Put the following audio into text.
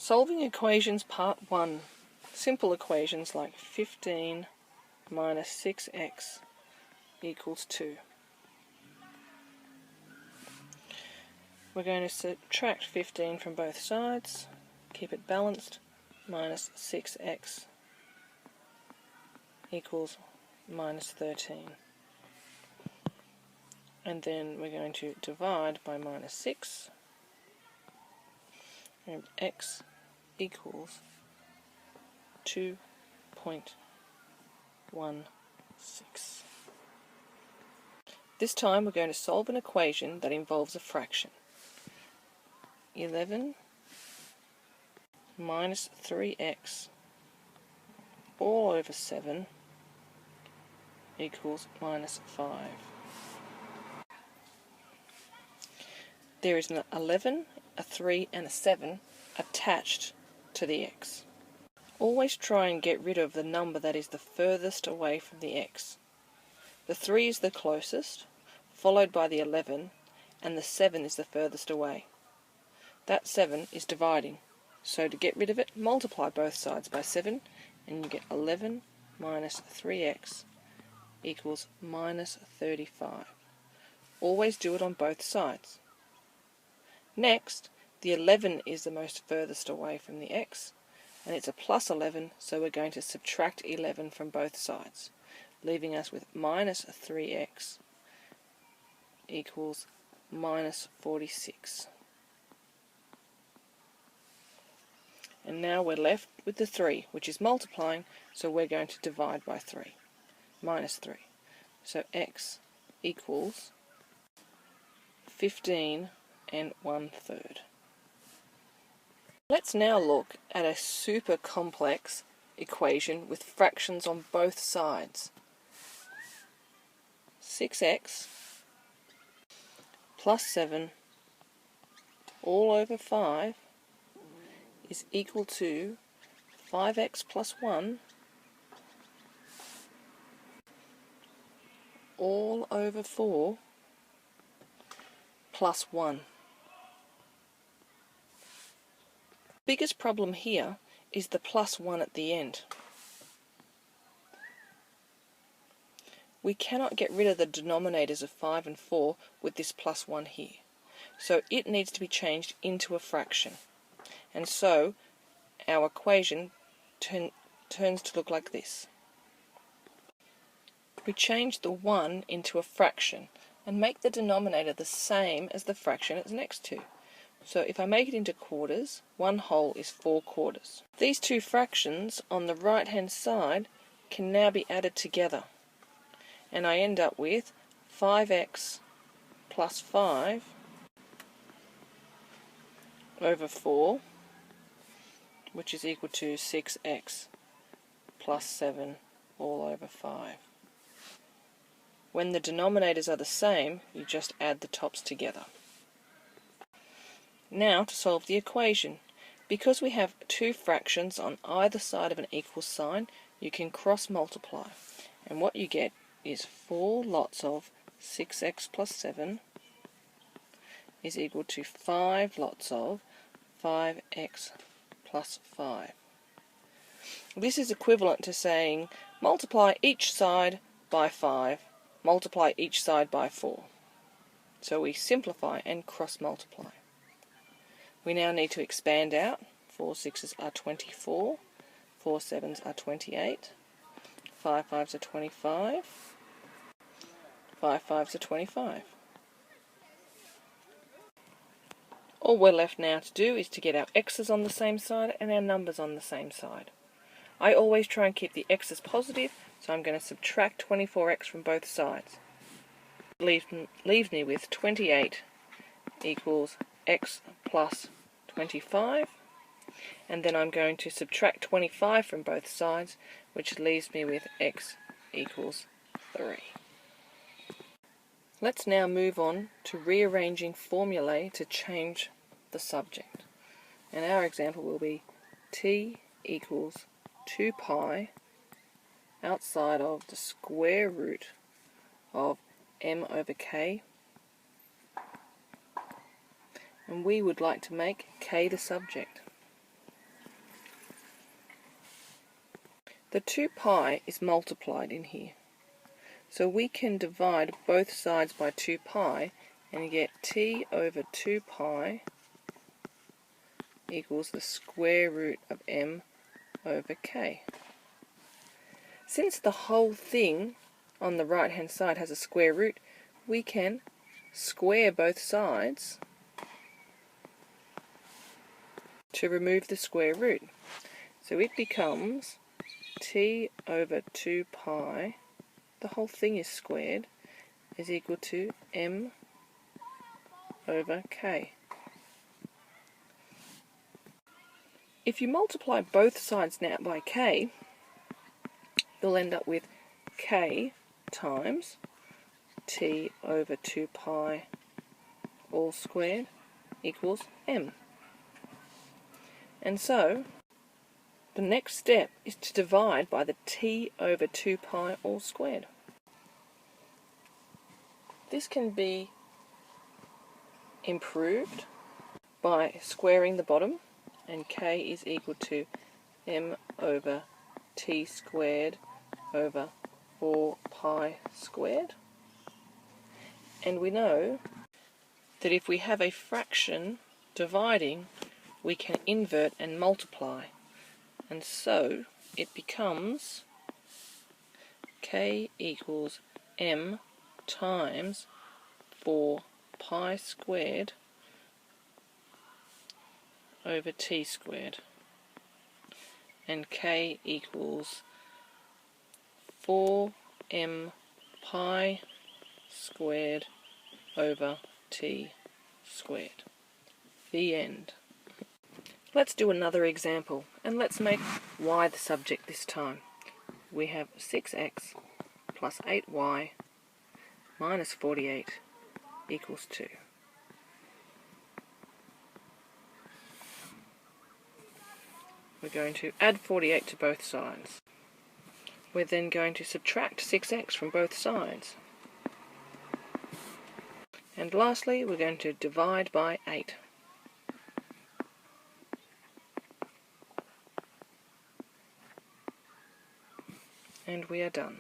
Solving equations part 1. Simple equations like 15 minus 6x equals 2. We're going to subtract 15 from both sides, keep it balanced, minus 6x equals minus 13. And then we're going to divide by minus 6, and x equals 2.16. This time we're going to solve an equation that involves a fraction. 11 minus 3x all over 7 equals minus 5. There is an 11, a 3 and a 7 attached to the x. Always try and get rid of the number that is the furthest away from the x. The 3 is the closest, followed by the 11, and the 7 is the furthest away. That 7 is dividing, so to get rid of it, multiply both sides by 7, and you get 11 minus 3x equals minus 35. Always do it on both sides. Next, the 11 is the most furthest away from the x, and it's a plus 11, so we're going to subtract 11 from both sides, leaving us with minus 3x equals minus 46. And now we're left with the 3, which is multiplying, so we're going to divide by 3, minus 3. So x equals 15 1/3. Let's now look at a super complex equation with fractions on both sides. 6x plus 7 all over 5 is equal to 5x plus 1 all over 4 plus 1. The biggest problem here is the plus 1 at the end. We cannot get rid of the denominators of 5 and 4 with this plus 1 here, so it needs to be changed into a fraction. And so our equation turns to look like this. We change the 1 into a fraction and make the denominator the same as the fraction it's next to. So if I make it into quarters, 1 whole is 4 quarters. These two fractions on the right hand side can now be added together, and I end up with 5x plus 5 over 4, which is equal to 6x plus 7 all over 5. When the denominators are the same, you just add the tops together. Now to solve the equation. Because we have two fractions on either side of an equal sign, you can cross multiply. And what you get is 4 lots of 6x plus 7 is equal to 5 lots of 5x plus 5. This is equivalent to saying multiply each side by 5, multiply each side by 4. So we simplify and cross multiply. We now need to expand out. 4 6s are 24, 4 7s are 28, 5 5s are 25, 5 5s are 25. All we're left now to do is to get our x's on the same side and our numbers on the same side. I always try and keep the x's positive, so I'm going to subtract 24x from both sides. Leaves me with 28 equals x plus 25, and then I'm going to subtract 25 from both sides, which leaves me with x equals 3. Let's now move on to rearranging formulae to change the subject. And our example will be t equals 2 pi outside of the square root of m over k, and we would like to make k the subject. The 2 pi is multiplied in here. So we can divide both sides by 2 pi and get t over 2 pi equals the square root of m over k. Since the whole thing on the right hand side has a square root, we can square both sides to remove the square root. So it becomes t over 2 pi, the whole thing is squared, is equal to m over k. If you multiply both sides now by k, you'll end up with k times t over 2 pi all squared equals m. And so the next step is to divide by the t over 2 pi all squared. This can be improved by squaring the bottom, and k is equal to m over t squared over 4 pi squared. And we know that if we have a fraction dividing, we can invert and multiply. And so it becomes k equals m times 4 pi squared over t squared. And k equals 4m pi squared over t squared. The end. Let's do another example, and let's make y the subject this time. We have 6x plus 8y minus 48 equals 2. We're going to add 48 to both sides. We're then going to subtract 6x from both sides. And lastly, we're going to divide by 8. And we are done.